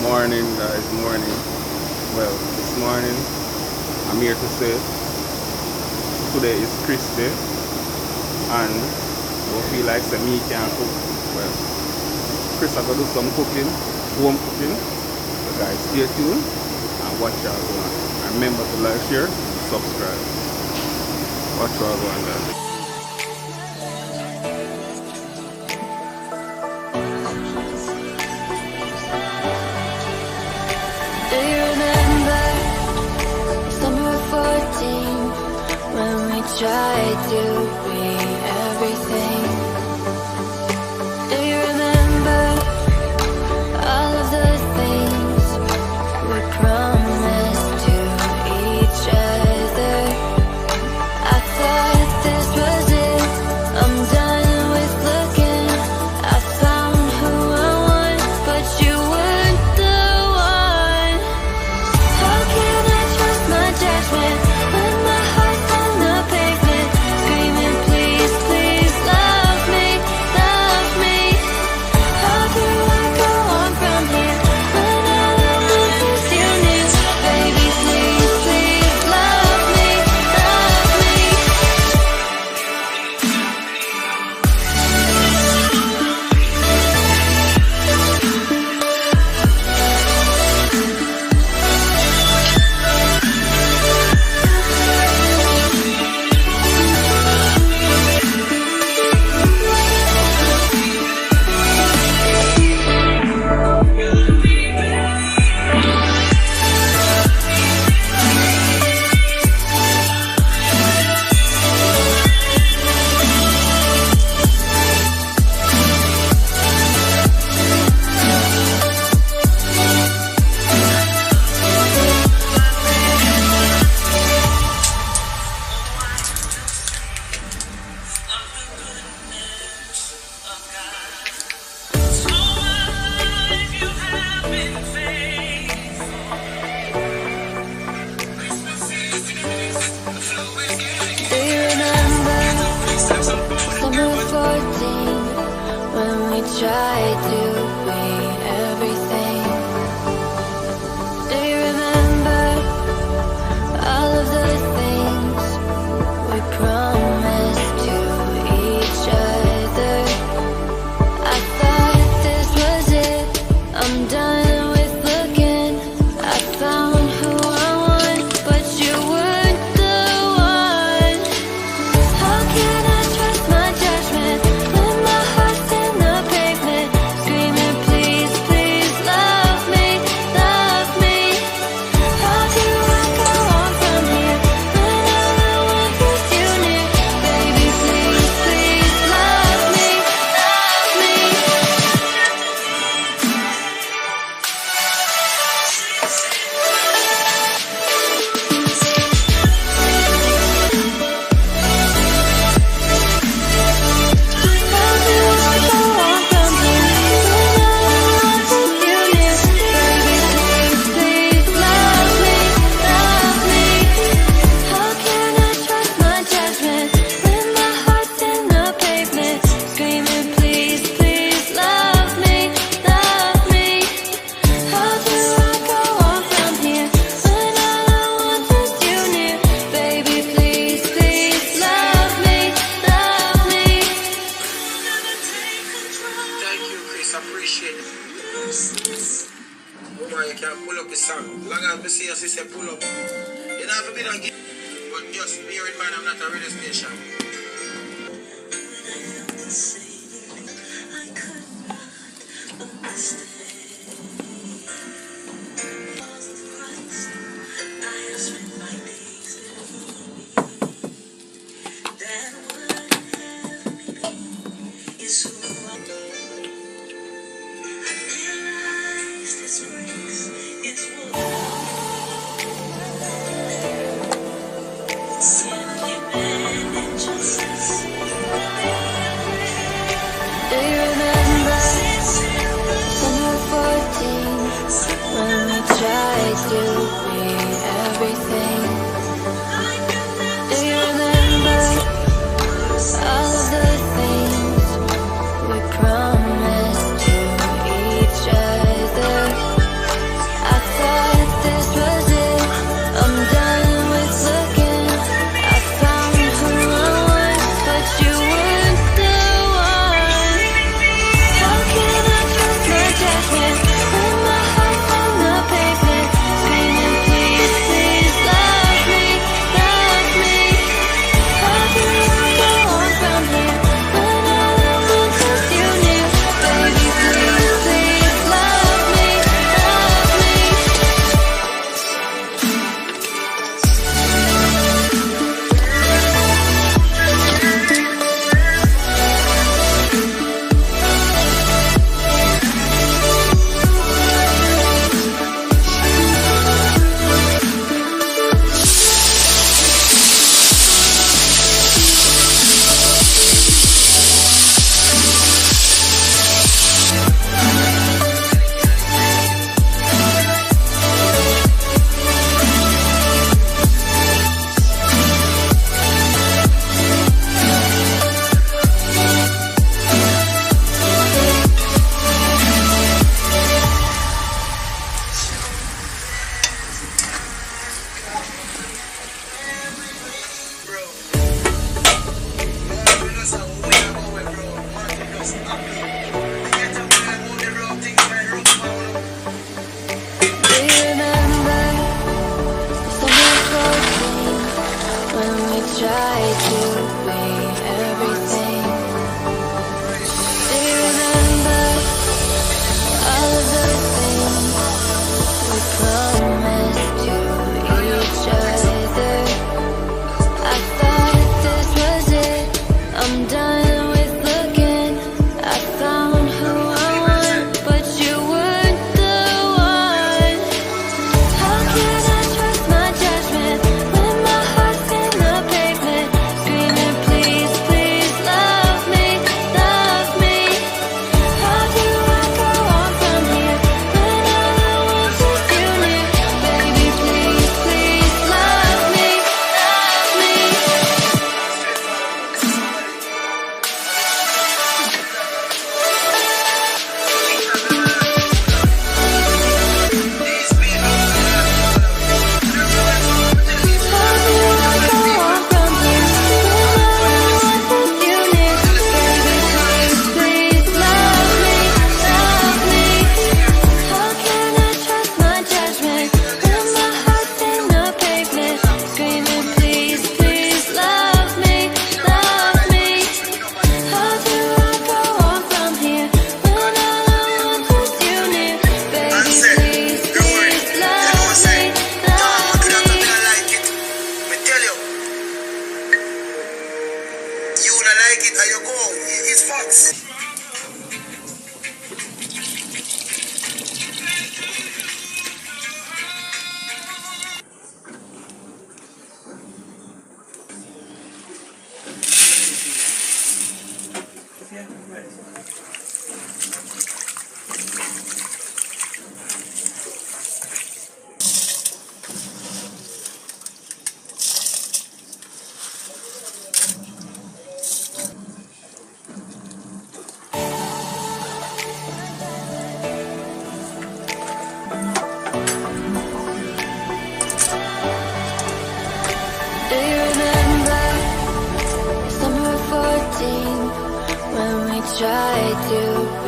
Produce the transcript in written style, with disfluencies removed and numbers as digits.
Morning, guys, morning. Well, this morning, I'm here to say today is Chris Day, and don't feel like say me can't cook. Well, Chris I gotta do some cooking, home cooking. So guys, stay tuned and watch y'all go on. And remember to like, share, subscribe. Watch y'all go on, guys. Do you remember summer of 14 when we tried to be everything? Do you remember all of the things we promised to each other? I thought this was it, I'm done with looking. I found who I want, but you weren't the one. How can I trust my judgment when my heart's on the pavement, screaming please, please love me, love me? How do I go on from here when all I want is you need? Baby, please, please love me, love me. Do you remember summer of 14 when we tried to be everything? Do you remember all of the things we promised to each other? I thought this was it, I'm done with looking. I found who I want, but you weren't the one. How can I trust my judgment when my heart's in the pavement, screaming please, please love me, love me? How do I go on from here when all I want is you near? Baby, please, please love me, love me. How do I go on from here when all I want is you near? Baby, please, please love me, love me. How can I trust my judgment when my heart's in the pavement, screaming please, please love me, love me? How do I go on from here when all I want is you near? Baby, please, please love me, love me. Thank you, Chris. Appreciate it. Woman, you can pull up the song. Long as me see you, say pull up. You don't have to be that give, but just bear in mind I'm not a radio station. Simply been just tried to